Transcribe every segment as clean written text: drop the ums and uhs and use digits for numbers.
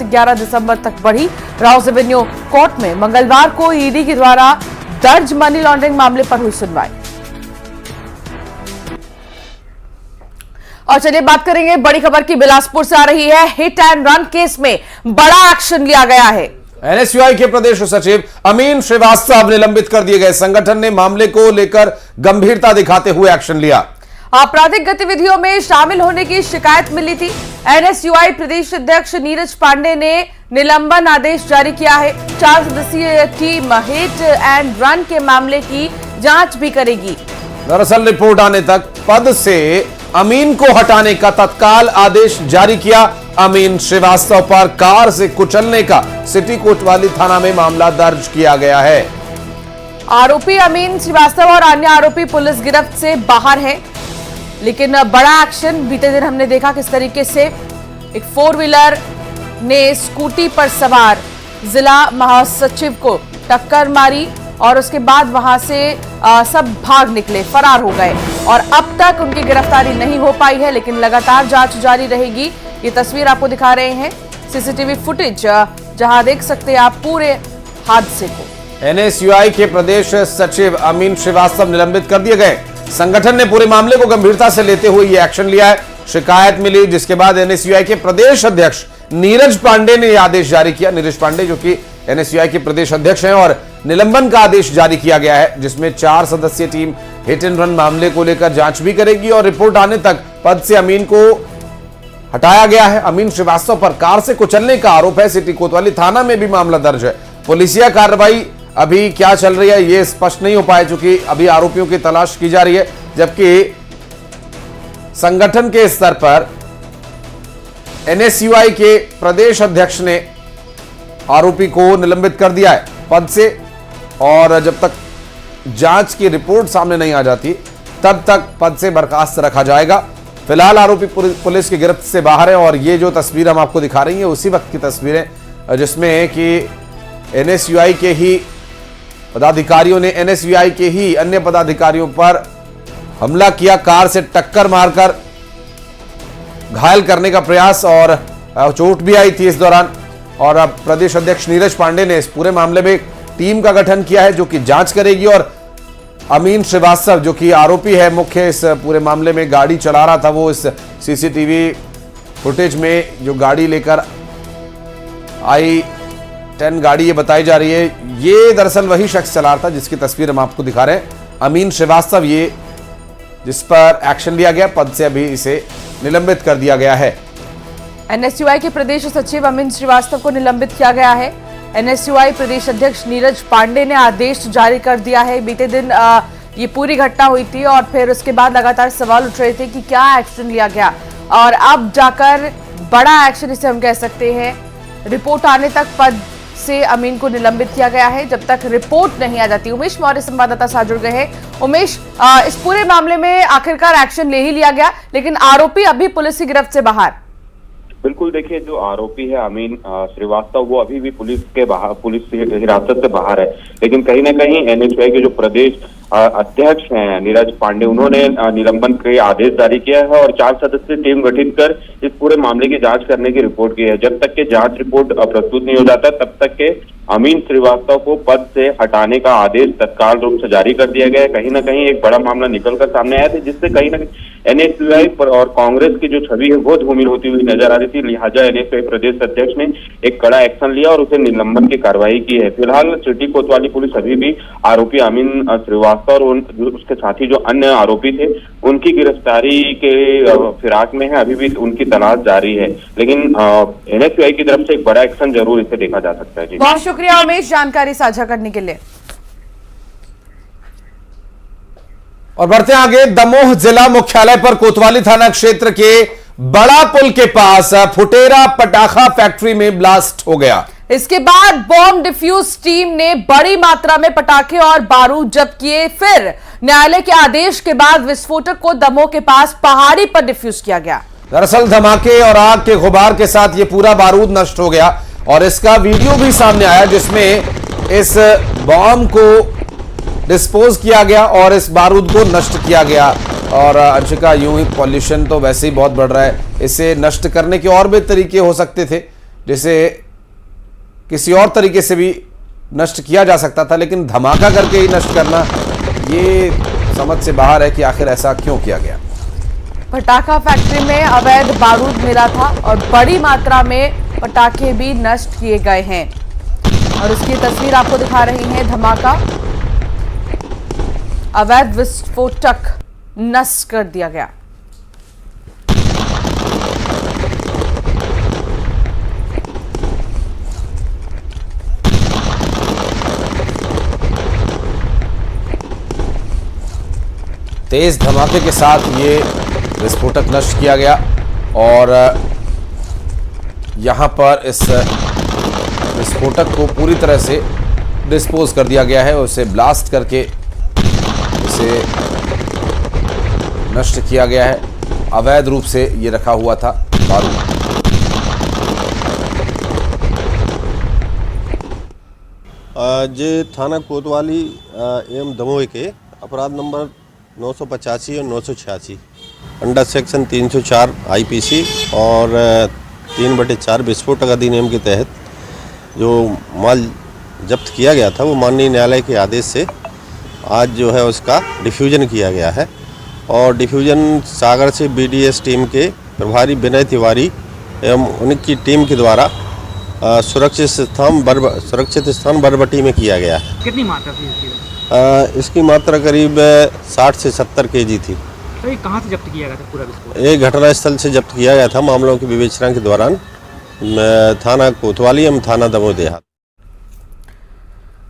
11 दिसंबर तक बढ़ी। Rouse Avenue court में मंगलवार को ईडी के द्वारा दर्ज मनी लॉन्ड्रिंग मामले पर हुई सुनवाई। और चलिए बात करेंगे बड़ी खबर की। बिलासपुर से आ रही है। हिट एंड रन केस में बड़ा एक्शन लिया गया है। एनएसयूआई के प्रदेश सचिव अमीन श्रीवास्तव निलंबित कर दिए गए। संगठन ने मामले को लेकर गंभीरता दिखाते हुए एक्शन लिया। आपराधिक गतिविधियों में शामिल होने की शिकायत मिली थी। एनएसयूआई प्रदेश अध्यक्ष नीरज पांडे ने निलंबन आदेश जारी किया है। 4 सदस्यीय टीम हिट एंड रन के मामले की जांच भी करेगी। दरअसल रिपोर्ट आने तक पद से अमीन को हटाने का तत्काल आदेश जारी किया। अमीन श्रीवास्तव पर कार से कुचलने का सिटी कोतवाली थाना में मामला दर्ज किया गया है। आरोपी अमीन श्रीवास्तव और अन्य आरोपी पुलिस गिरफ्त से बाहर है। लेकिन बड़ा एक्शन बीते दिन हमने देखा किस तरीके से एक 4 व्हीलर ने स्कूटी पर सवार जिला महासचिव को टक्कर मारी और उसके बाद वहां से सब भाग निकले, फरार हो गए और अब तक उनकी गिरफ्तारी नहीं हो पाई है। लेकिन लगातार जांच जारी रहेगी। ये तस्वीर आपको दिखा रहे हैं सीसीटीवी फुटेज, जहां देख सकते हैं आप पूरे हादसे को। एनएसयूआई के प्रदेश सचिव अमीन श्रीवास्तव निलंबित कर दिए गए। संगठन ने पूरे मामले को गंभीरता से लेते हुए यह एक्शन लिया है। शिकायत मिली जिसके बाद एनएसयूआई के प्रदेश अध्यक्ष नीरज पांडे ने यह आदेश जारी किया। नीरज पांडे जो कि एनएसयूआई के प्रदेश अध्यक्ष हैं और निलंबन का आदेश जारी किया गया है, जिसमें 4 सदस्यीय टीम हिट एंड रन मामले को लेकर जांच भी करेगी और रिपोर्ट आने तक पद से अमीन को हटाया गया है। अमीन श्रीवास्तव पर कार से कुचलने का आरोप है। सिटी कोतवाली थाना में भी मामला दर्ज है। पुलिसिया कार्रवाई अभी क्या चल रही है यह स्पष्ट नहीं हो पाया, क्योंकि अभी आरोपियों की तलाश की जा रही है। जबकि संगठन के स्तर पर एनएसयूआई के प्रदेश अध्यक्ष ने आरोपी को निलंबित कर दिया है पद से, और जब तक जांच की रिपोर्ट सामने नहीं आ जाती तब तक पद से बर्खास्त रखा जाएगा। फिलहाल आरोपी पुलिस की गिरफ्त से बाहर है और ये जो तस्वीर हम आपको दिखा रही हैं उसी वक्त की तस्वीरें जिसमें कि एनएसयूआई के ही पदाधिकारियों ने एनएसयूआई के ही अन्य पदाधिकारियों पर हमला किया, कार से टक्कर मारकर घायल करने का प्रयास और चोट भी आई थी इस दौरान। और अब प्रदेश अध्यक्ष नीरज पांडे ने इस पूरे मामले में टीम का गठन किया है जो कि जांच करेगी। और अमीन श्रीवास्तव जो कि आरोपी है मुख्य इस पूरे मामले में, गाड़ी चला रहा था वो, इस सीसीटीवी फुटेज में जो गाड़ी लेकर i10 गाड़ी ये बताई जा रही है, ये दरअसल वही शख्स चला रहा था जिसकी तस्वीर हम आपको दिखा रहे हैं। अमीन श्रीवास्तव ये जिस पर एक्शन लिया गया, पद से अभी इसे निलंबित कर दिया गया है। एनएसयूआई के प्रदेश सचिव अमीन श्रीवास्तव को निलंबित किया गया है। एनएसयूआई प्रदेश अध्यक्ष नीरज पांडे ने आदेश जारी कर दिया है। बीते दिन ये पूरी घटना हुई थी और फिर उसके बाद लगातार सवाल उठ रहे थे कि क्या एक्शन लिया गया, और अब जाकर बड़ा एक्शन इसे हम कह सकते हैं। रिपोर्ट आने तक पद से अमीन को निलंबित किया गया है जब तक रिपोर्ट नहीं आ जाती। उमेश मौर्य संवाददाता साथ जुड़ गए हैं। उमेश, इस पूरे मामले में आखिरकार एक्शन ले ही लिया गया, लेकिन आरोपी अभी पुलिस की गिरफ्त से बाहर। बिल्कुल, देखिए जो आरोपी है अमीन श्रीवास्तव वो अभी भी पुलिस हिरासत से बाहर है। लेकिन कहीं ना कहीं एनएसयूआई के जो प्रदेश अध्यक्ष हैं नीरज पांडे, उन्होंने निलंबन के आदेश जारी किया है और 4 सदस्यीय टीम गठित कर इस पूरे मामले की जांच करने की रिपोर्ट की है। जब तक के जांच रिपोर्ट प्रस्तुत नहीं हो जाता तब तक के अमीन श्रीवास्तव को पद से हटाने का आदेश तत्काल रूप से जारी कर दिया गया है। कहीं ना कहीं एक बड़ा मामला निकलकर सामने आया था जिससे कहीं ना कहीं एनएसयूआई और कांग्रेस की जो छवि है वो धूमिल होती हुई नजर आ रही थी। लिहाजा एनएसयूआई प्रदेश अध्यक्ष ने एक कड़ा एक्शन लिया और उसे निलंबन की कार्रवाई की है। फिलहाल सिटी कोतवाली पुलिस अभी भी आरोपी अमीन श्रीवास्तव और उसके साथी जो अन्य आरोपी थे उनकी गिरफ्तारी के फिराक में है। अभी भी उनकी तलाश जारी है, लेकिन एनएसयूआई की तरफ से एक बड़ा एक्शन जरूर इसे देखा जा सकता है। जी, बहुत शुक्रिया उमेश जानकारी साझा करने के लिए। और बढ़ते आगे, दमोह जिला मुख्यालय पर कोतवाली थाना क्षेत्र के बड़ा पुल के पास फुटेरा पटाखा फैक्ट्री में ब्लास्ट हो गया। इसके बाद बॉम्ब डिफ्यूज टीम ने बड़ी मात्रा में पटाखे और बारूद जब्त किए। फिर न्यायालय के आदेश के बाद विस्फोटक को दमोह के पास पहाड़ी पर डिफ्यूज किया गया। दरअसल धमाके और आग के गुबार के साथ ये पूरा बारूद नष्ट हो गया और इसका वीडियो भी सामने आया जिसमें इस बॉम्ब को डिस्पोज किया गया और इस बारूद को नष्ट किया गया। और अंशिका, यूं ही पॉल्यूशन तो वैसे ही बहुत बढ़ रहा है, इसे नष्ट करने के और भी तरीके हो सकते थे, जिसे किसी और तरीके से भी नष्ट किया जा सकता था, लेकिन धमाका करके ही नष्ट करना ये समझ से बाहर है कि आखिर ऐसा क्यों किया गया। पटाखा फैक्ट्री में अवैध बारूद मिला था और बड़ी मात्रा में पटाखे भी नष्ट किए गए हैं और इसकी तस्वीर आपको दिखा रही है। धमाका, अवैध विस्फोटक नष्ट कर दिया गया। तेज धमाके के साथ ये विस्फोटक नष्ट किया गया और यहां पर इस विस्फोटक को पूरी तरह से डिस्पोज कर दिया गया है और उसे ब्लास्ट करके इसे नष्ट किया गया है। अवैध रूप से ये रखा हुआ था बारूद। आज थाना कोतवाली एवं दमोह के अपराध नंबर 985 और 986 अंडर सेक्शन 304 आईपीसी और 3/4 विस्फोटक अधिनियम के तहत जो माल जब्त किया गया था वो माननीय न्यायालय के आदेश से आज जो है उसका डिफ्यूजन किया गया है और डिफ्यूजन सागर से बीडीएस टीम के प्रभारी विनय तिवारी एवं उनकी टीम के द्वारा सुरक्षित स्थान बरबटी में किया गया है। कितनी मात्रा थी इसकी? इसकी मात्रा करीब 60 से 70 केजी थी। तो ये कहाँ से जब्त किया गया था पूरा विस्फोट? एक घटनास्थल से जब्त किया गया था मामलों की विवेचना के दौरान थाना कोतवाली एवं थाना दमोह देहात।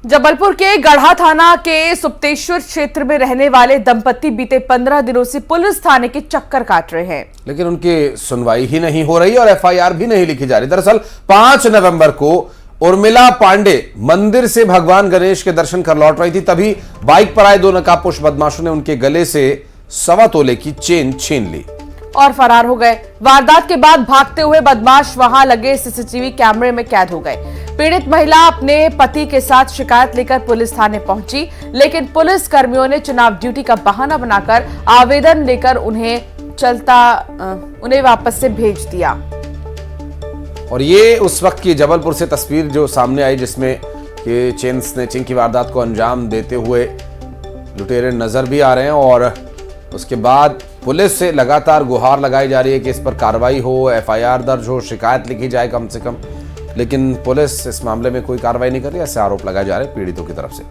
जबलपुर के गढ़ा थाना के सुप्तेश्वर क्षेत्र में रहने वाले दंपति बीते 15 दिनों से पुलिस थाने के चक्कर काट रहे हैं, लेकिन उनकी सुनवाई ही नहीं हो रही और एफआईआर भी नहीं लिखी जा रही। दरअसल 5 नवंबर को उर्मिला पांडे मंदिर से भगवान गणेश के दर्शन कर लौट रही थी, तभी बाइक पर आए 2 नकाबपोश बदमाशों ने उनके गले से 1.25 तोले की चेन छीन ली और फरार हो गए। वारदात के बाद भागते हुए बदमाश वहां लगे सीसीटीवी कैमरे में कैद हो गए। पीड़ित महिला अपने पति के साथ शिकायत लेकर पुलिस थाने पहुंची, लेकिन पुलिस कर्मियों ने चुनाव ड्यूटी का बहाना बनाकर आवेदन लेकर उन्हें वापस से भेज दिया। और ये उस वक्त की जबलपुर से तस्वीर जो सामने आई जिसमें कि चेन स्नैचिंग की वारदात को अंजाम देते हुए लुटेरे नजर भी आ रहे हैं और उसके बाद पुलिस से लगातार गुहार लगाई जा रही है कि इस पर कार्रवाई हो, एफआईआर दर्ज हो, शिकायत लिखी जाए कम से कम, लेकिन पुलिस इस मामले में कोई कार्रवाई नहीं कर रही। ऐसे आरोप लगाए जा रहे हैं पीड़ितों की तरफ से।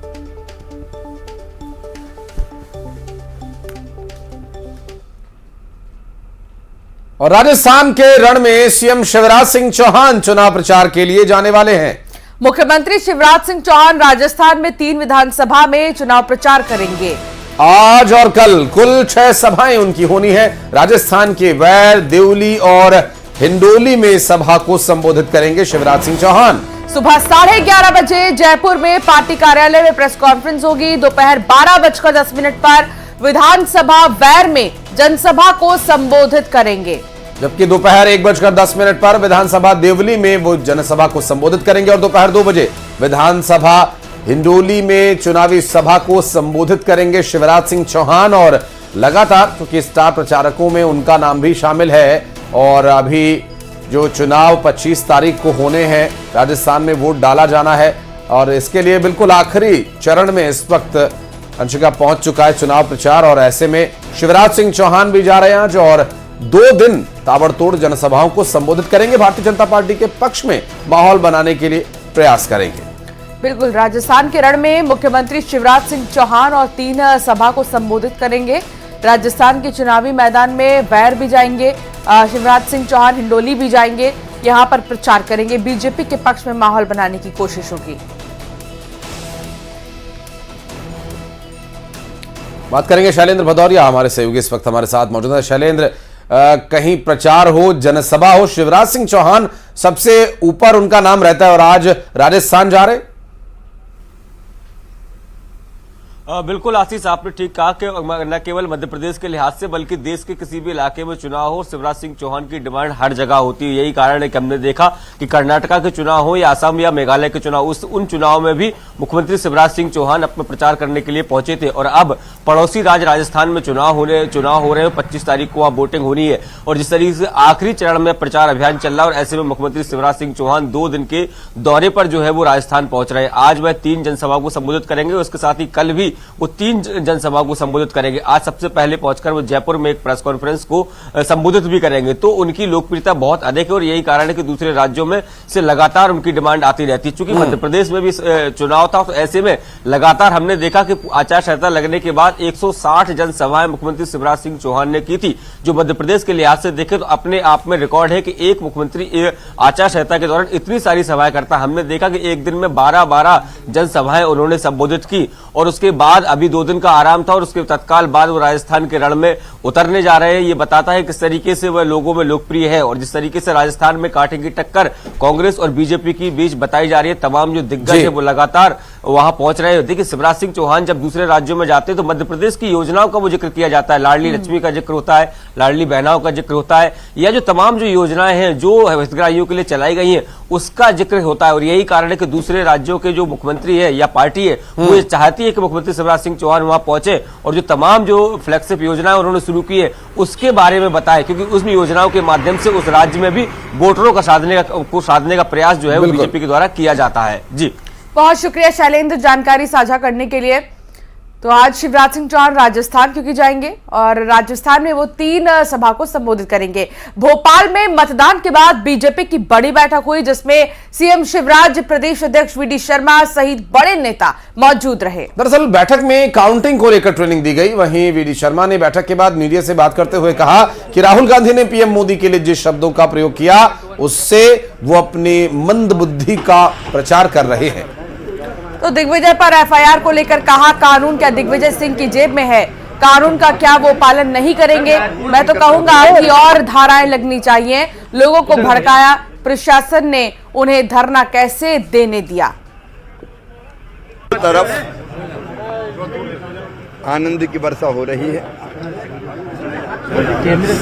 और राजस्थान के रण में सीएम शिवराज सिंह चौहान चुनाव प्रचार के लिए जाने वाले हैं। मुख्यमंत्री शिवराज सिंह चौहान राजस्थान में 3 विधानसभा में चुनाव प्रचार करेंगे। आज और कल कुल 6 सभाएं उनकी होनी है। राजस्थान के वैर, देवली और हिंडोली में सभा को संबोधित करेंगे शिवराज सिंह चौहान। सुबह 11:30 बजे जयपुर में पार्टी कार्यालय में प्रेस कॉन्फ्रेंस होगी। दोपहर 12:10 पर विधानसभा वैर में जनसभा को संबोधित करेंगे, जबकि दोपहर 1:10 पर विधानसभा देवली में वो जनसभा को संबोधित करेंगे और दोपहर 2 बजे विधानसभा हिंडोली में चुनावी सभा को संबोधित करेंगे शिवराज सिंह चौहान। और लगातार क्योंकि स्टार प्रचारकों में उनका नाम भी शामिल है और अभी जो चुनाव 25 तारीख को होने हैं, राजस्थान में वोट डाला जाना है और इसके लिए बिल्कुल आखिरी चरण में इस वक्त अंशिका पहुंच चुका है चुनाव प्रचार। और ऐसे में शिवराज सिंह चौहान भी जा रहे हैं आज और 2 दिन ताबड़तोड़ जनसभाओं को संबोधित करेंगे। भारतीय जनता पार्टी के पक्ष में माहौल बनाने के लिए प्रयास करेंगे। बिल्कुल, राजस्थान के रण में मुख्यमंत्री शिवराज सिंह चौहान और 3 सभा को संबोधित करेंगे। राजस्थान के चुनावी मैदान में वैर भी जाएंगे, शिवराज सिंह चौहान हिंडोली भी जाएंगे, यहां पर प्रचार करेंगे। बीजेपी के पक्ष में माहौल बनाने की कोशिश होगी। बात करेंगे शैलेंद्र भदौरिया, हमारे सहयोगी इस वक्त हमारे साथ मौजूद है। शैलेंद्र, कहीं प्रचार हो, जनसभा हो, शिवराज सिंह चौहान सबसे ऊपर उनका नाम रहता है और आज राजस्थान जा रहे। बिल्कुल आशीष, आपने ठीक कहा कि न केवल मध्य प्रदेश के लिहाज से बल्कि देश के किसी भी इलाके में चुनाव हो, शिवराज सिंह चौहान की डिमांड हर जगह होती है। यही कारण है कि हमने देखा कि कर्नाटका के चुनाव हो या असम या मेघालय के चुनाव, उन चुनाव में भी मुख्यमंत्री शिवराज सिंह चौहान अपने प्रचार करने के लिए पहुंचे थे। और अब पड़ोसी राज्य राजस्थान में चुनाव हो रहे हैं, 25 तारीख को वहां वोटिंग होनी है और जिस तरीके से आखिरी चरण में प्रचार अभियान चल रहा है और ऐसे में मुख्यमंत्री शिवराज सिंह चौहान 2 दिन के दौरे पर जो है वो राजस्थान पहुंच रहे हैं। आज वह 3 जनसभा को संबोधित करेंगे, उसके साथ ही कल भी वो 3 जनसभा को संबोधित करेंगे। आज सबसे पहले पहुंचकर वो जयपुर में एक प्रेस कॉन्फ्रेंस को संबोधित भी करेंगे। तो उनकी लोकप्रियता बहुत अधिक है और यही कारण है कि दूसरे राज्यों में से लगातार उनकी डिमांड आती रहती है। चूंकि मध्य प्रदेश में भी चुनाव था तो ऐसे में लगातार हमने देखा कि आचार संहिता लगने के बाद 160 जनसभाएं मुख्यमंत्री शिवराज सिंह चौहान ने की थी, जो मध्य प्रदेश के लिहाज से देखे तो अपने आप में रिकॉर्ड है कि एक मुख्यमंत्री आचार संहिता के दौरान इतनी सारी सभाएं करता। हमने देखा कि एक दिन में 12 जनसभाएं उन्होंने संबोधित की और उसके बाद अभी 2 दिन का आराम था और उसके तत्काल बाद वो राजस्थान के रण में उतरने जा रहे हैं। ये बताता है किस तरीके से वह लोगों में लोकप्रिय है और जिस तरीके से राजस्थान में काटेगी टक्कर कांग्रेस और बीजेपी की बीच बताई जा रही है। तमाम जो दिग्गज है वो लगातार वहां पहुंच रहे हैं। देखिए, शिवराज सिंह चौहान जब दूसरे राज्यों में जाते हैं तो मध्य प्रदेश की योजनाओं का वो जिक्र किया जाता है। लाडली लक्ष्मी का जिक्र होता है, लाडली बहनाओं का जिक्र होता है, या जो तमाम जो योजनाएं हैं जो हितग्राहियों के लिए चलाई गई हैं उसका जिक्र होता है। और यही कारण है कि दूसरे राज्यों के जो मुख्यमंत्री है या पार्टी है वो ये चाहती है कि मुख्यमंत्री शिवराज सिंह चौहान वहां पहुंचे और जो तमाम जो फ्लैगशिप योजनाएं उन्होंने शुरू की है उसके बारे में बताए, क्योंकि उस योजनाओं के माध्यम से उस राज्य में भी वोटरों का साधने का प्रयास जो है वो बीजेपी के द्वारा किया जाता है। जी, बहुत शुक्रिया शैलेंद्र जानकारी साझा करने के लिए। तो आज शिवराज सिंह चौहान राजस्थान क्योंकि जाएंगे और राजस्थान में वो 3 सभा को संबोधित करेंगे। भोपाल में मतदान के बाद बीजेपी की बड़ी बैठक हुई जिसमें सीएम शिवराज, प्रदेश अध्यक्ष वीडी शर्मा सहित बड़े नेता मौजूद रहे। दरअसल बैठक में काउंटिंग को लेकर ट्रेनिंग दी गई। वहीं वीडी शर्मा ने बैठक के बाद मीडिया से बात करते हुए कहा कि राहुल गांधी ने पीएम मोदी के लिए जिस शब्दों का प्रयोग किया उससे वो अपनी मंद बुद्धि का प्रचार कर रहे हैं। तो दिग्विजय पर एफआईआर को लेकर कहा, कानून क्या दिग्विजय सिंह की जेब में है, कानून का क्या वो पालन नहीं करेंगे। मैं तो कहूंगा कि और धाराएं लगनी चाहिए। लोगों को भड़काया, प्रशासन ने उन्हें धरना कैसे देने दिया। तरफ आनंद की वर्षा हो रही है,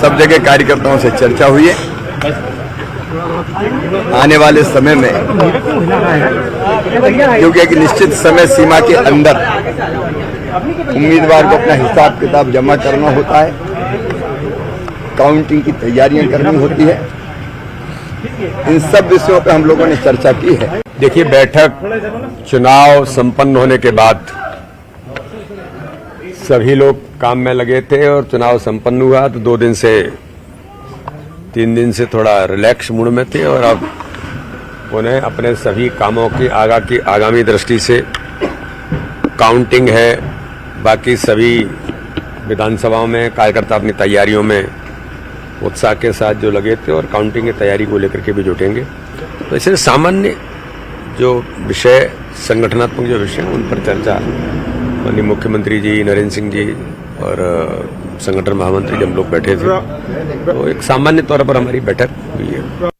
सब जगह कार्यकर्ताओं से चर्चा हुई है। आने वाले समय में क्योंकि एक निश्चित समय सीमा के अंदर उम्मीदवार को अपना हिसाब किताब जमा करना होता है, काउंटिंग की तैयारियां करनी होती है, इन सब विषयों पर हम लोगों ने चर्चा की है। देखिए, बैठक चुनाव संपन्न होने के बाद सभी लोग काम में लगे थे और चुनाव संपन्न हुआ तो 2 दिन से 3 दिन से थोड़ा रिलैक्स मूड में थे और अब उन्हें अपने सभी कामों की आगामी दृष्टि से काउंटिंग है, बाकी सभी विधानसभाओं में कार्यकर्ता अपनी तैयारियों में उत्साह के साथ जो लगे थे और काउंटिंग की तैयारी को लेकर के भी जुटेंगे। तो इसलिए सामान्य जो विषय, संगठनात्मक जो विषय उन पर चर्चा माननीय मुख्यमंत्री जी, नरेंद्र सिंह जी और संगठन महामंत्री जब लोग बैठे थे तो एक सामान्य तौर पर हमारी बैठक हुई है।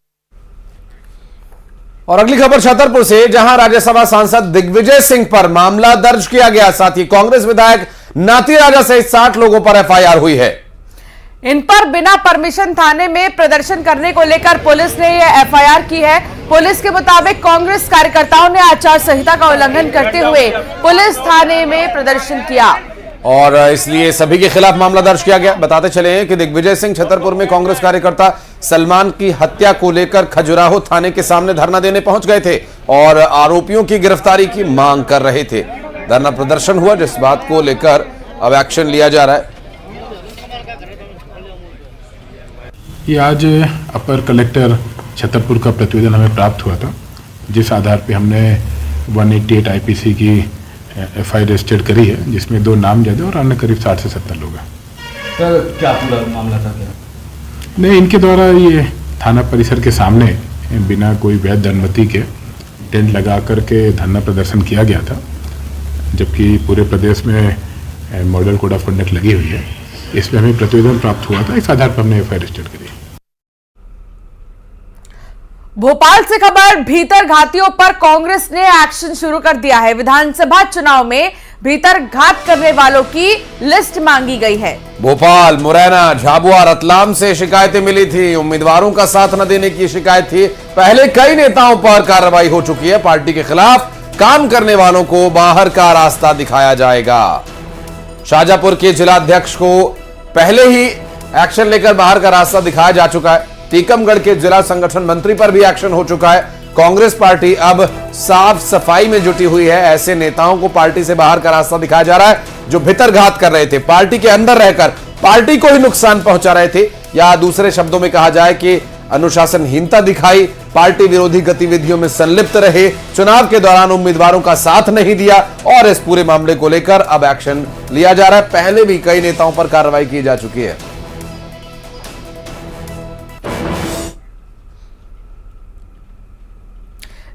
और अगली खबर छतरपुर से, जहां राज्यसभा सांसद दिग्विजय सिंह पर मामला दर्ज किया गया, साथ ही कांग्रेस विधायक नाती राजा सहित 60 लोगों पर एफआईआर हुई है। इन पर बिना परमिशन थाने में प्रदर्शन करने को लेकर पुलिस ने यह एफआईआर की है। पुलिस के मुताबिक कांग्रेस कार्यकर्ताओं ने आचार संहिता का उल्लंघन करते हुए पुलिस थाने में प्रदर्शन किया और इसलिए सभी के खिलाफ मामला दर्ज किया गया। बताते चले कि दिग्विजय सिंह छतरपुर में कांग्रेस कार्यकर्ता सलमान की हत्या को लेकर खजुराहो थाने के सामने धरना देने पहुंच गए थे और आरोपियों की गिरफ्तारी की मांग कर रहे थे। धरना प्रदर्शन हुआ जिस बात को लेकर अब एक्शन लिया जा रहा है। ये आज अपर कलेक्टर छतरपुर का प्रतिवेदन हमें प्राप्त हुआ था, जिस आधार पे हमने 188 आईपीसी की एफआईआर रजिस्टर्ड करी है, जिसमें 2 नामजद और अन्य करीब 60 से 70 लोग हैं। सर, क्या पूरा मामला था? क्या नहीं, इनके द्वारा ये थाना परिसर के सामने बिना कोई वैध अनुमति के टेंट लगा करके धरना प्रदर्शन किया गया था, जबकि पूरे प्रदेश में मॉडल कोड ऑफ कंडक्ट लगी हुई है। इसमें हमें प्रतिवेदन प्राप्त हुआ था, इस आधार पर हमने एफआईआर रजिस्टर्ड करी। भोपाल से खबर, भीतर घातियों पर कांग्रेस ने एक्शन शुरू कर दिया है। विधानसभा चुनाव में भीतर घात करने वालों की लिस्ट मांगी गई है। भोपाल, मुरैना, झाबुआ, रतलाम से शिकायतें मिली थी। उम्मीदवारों का साथ न देने की शिकायत थी। पहले कई नेताओं पर कार्रवाई हो चुकी है। पार्टी के खिलाफ काम करने वालों को बाहर का रास्ता दिखाया जाएगा। शाहजहांपुर के जिलाध्यक्ष को पहले ही एक्शन लेकर बाहर का रास्ता दिखाया जा चुका है। टीकमगढ़ के जिला संगठन मंत्री पर भी एक्शन हो चुका है। कांग्रेस पार्टी अब साफ सफाई में जुटी हुई है। ऐसे नेताओं को पार्टी से बाहर का रास्ता दिखाया जा रहा है जो भितरघात कर रहे थे, पार्टी के अंदर रहकर पार्टी को ही नुकसान पहुंचा रहे थे, या दूसरे शब्दों में कहा जाए कि अनुशासनहीनता दिखाई, पार्टी विरोधी गतिविधियों में संलिप्त रहे, चुनाव के दौरान उम्मीदवारों का साथ नहीं दिया, और इस पूरे मामले को लेकर अब एक्शन लिया जा रहा है। पहले भी कई नेताओं पर कार्रवाई की जा चुकी है।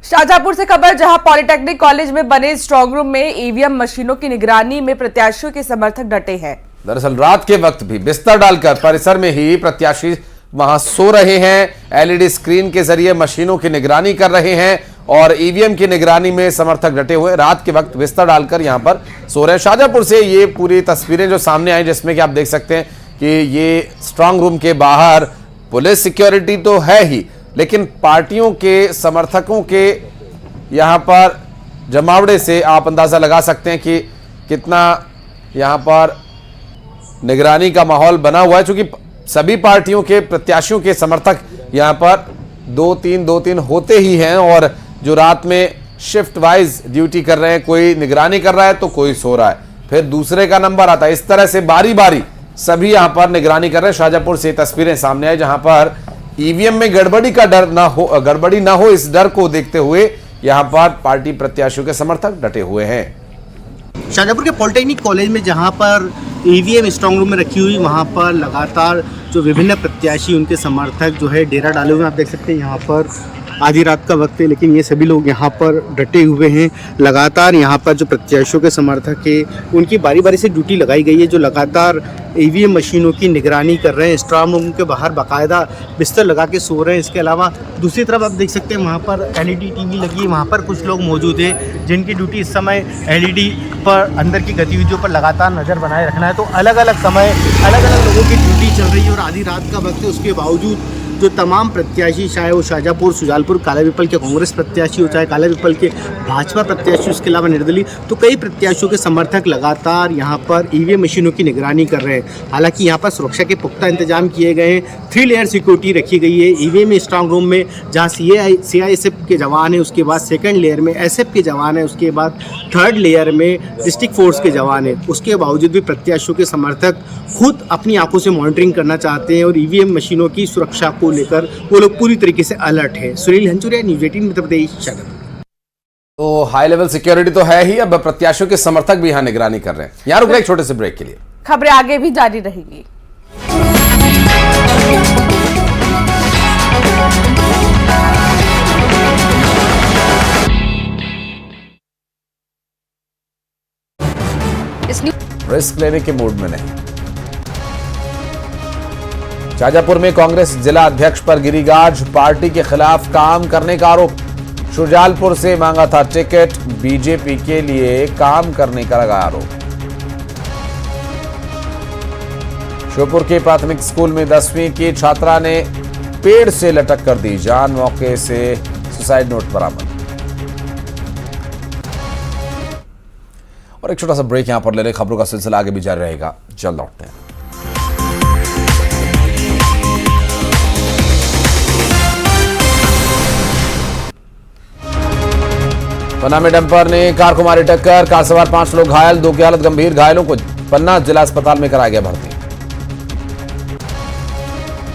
शाहजहांपुर से खबर, जहां पॉलिटेक्निक कॉलेज में बने स्ट्रांग रूम में ईवीएम मशीनों की निगरानी में प्रत्याशियों के समर्थक डटे हैं। दरअसल रात के वक्त भी बिस्तर डालकर परिसर में ही प्रत्याशी वहां सो रहे हैं। एलईडी स्क्रीन के जरिए मशीनों की निगरानी कर रहे हैं और ईवीएम की निगरानी में समर्थक डटे हुए रात के वक्त बिस्तर डालकर यहां पर सो रहे हैं। शाहजहांपुर से ये पूरी तस्वीरें जो सामने आई, जिसमें कि आप देख सकते हैं कि ये स्ट्रांग रूम के बाहर पुलिस सिक्योरिटी तो है ही, लेकिन पार्टियों के समर्थकों के यहां पर जमावड़े से आप अंदाजा लगा सकते हैं कि कितना यहां पर निगरानी का माहौल बना हुआ है। क्योंकि सभी पार्टियों के प्रत्याशियों के समर्थक यहां पर दो तीन होते ही हैं, और जो रात में शिफ्ट वाइज ड्यूटी कर रहे हैं, कोई निगरानी कर रहा है तो कोई सो रहा है, फिर दूसरे का नंबर आता है। इस तरह से बारी बारी सभी यहां पर निगरानी कर रहे हैं। शाहजहांपुर से तस्वीरें सामने आई जहां पर ईवीएम में गड़बड़ी ना हो इस डर को देखते हुए यहां पर पार्टी प्रत्याशियों के समर्थक डटे हुए हैं। शाहजहांपुर के पॉलिटेक्निक कॉलेज में जहां पर ईवीएम स्ट्रांग रूम में रखी हुई, वहां पर लगातार जो विभिन्न प्रत्याशी उनके समर्थक जो है डेरा डाले हुए हैं। आप देख सकते हैं यहाँ पर आधी रात का वक्त है, लेकिन ये सभी लोग यहाँ पर डटे हुए हैं। लगातार यहाँ पर जो प्रत्याशियों के समर्थक है उनकी बारी बारी से ड्यूटी लगाई गई है, जो लगातार ईवीएम मशीनों की निगरानी कर रहे हैं। स्ट्रांग रूम के बाहर बाकायदा बिस्तर लगा के सो रहे हैं। इसके अलावा दूसरी तरफ आप देख सकते हैं वहाँ पर एलईडी टीवी लगी है, वहाँ पर कुछ लोग मौजूद हैं जिनकी ड्यूटी इस समय एलईडी पर अंदर की गतिविधियों पर लगातार नज़र बनाए रखना है। तो अलग अलग समय अलग अलग लोगों की ड्यूटी चल रही है और आधी रात का वक्त है। उसके बावजूद जो तमाम प्रत्याशी, चाहे वो शाहजहांपुर, सुजालपुर, कालापीपल के कांग्रेस प्रत्याशी हो, चाहे कालापीपल के भाजपा प्रत्याशी, उसके अलावा निर्दलीय, तो कई प्रत्याशियों के समर्थक लगातार यहाँ पर ईवीएम मशीनों की निगरानी कर रहे हैं। हालांकि यहाँ पर सुरक्षा के पुख्ता इंतजाम किए गए हैं। 3 लेयर सिक्योरिटी रखी गई है ईवीएम स्ट्रांग रूम में, जहाँ CISF के जवान हैं, उसके बाद 2nd लेयर में SF के जवान हैं, उसके बाद 3rd लेयर में डिस्ट्रिक्ट फोर्स के जवान हैं। उसके बावजूद भी प्रत्याशियों के समर्थक खुद अपनी आंखों से मॉनिटरिंग करना चाहते हैं और ईवीएम मशीनों की सुरक्षा को लेकर वो लोग पूरी तरीके से अलर्ट है। सुनील हंचुरिया, न्यूज़ 18 मध्य प्रदेश, शाहजहांपुर। तो हाई लेवल सिक्योरिटी तो है ही, अब प्रत्याशियों के समर्थक भी यहां निगरानी कर रहे हैं। यहां रुक रहे एक छोटे से ब्रेक के लिए। खबरें आगे भी जारी रहेगी। रिस्क लेने के मूड में नहीं। शाहजहांपुर में कांग्रेस जिला अध्यक्ष पर गिरीगाज, पार्टी के खिलाफ काम करने का आरोप। शुजालपुर से मांगा था टिकट, बीजेपी के लिए काम करने का लगा आरोप। श्योपुर के प्राथमिक स्कूल में 10वीं की छात्रा ने पेड़ से लटक कर दी जान, मौके से सुसाइड नोट बरामद। और एक छोटा सा ब्रेक यहां पर ले रहे, खबरों का सिलसिला आगे भी जारी रहेगा, जल्द लौटते हैं। पन्ना में डंपर ने कार को मारी टक्कर, कार सवार 5 लोग घायल, 2 की हालत गंभीर। घायलों को पन्ना जिला अस्पताल में कराया गया भर्ती।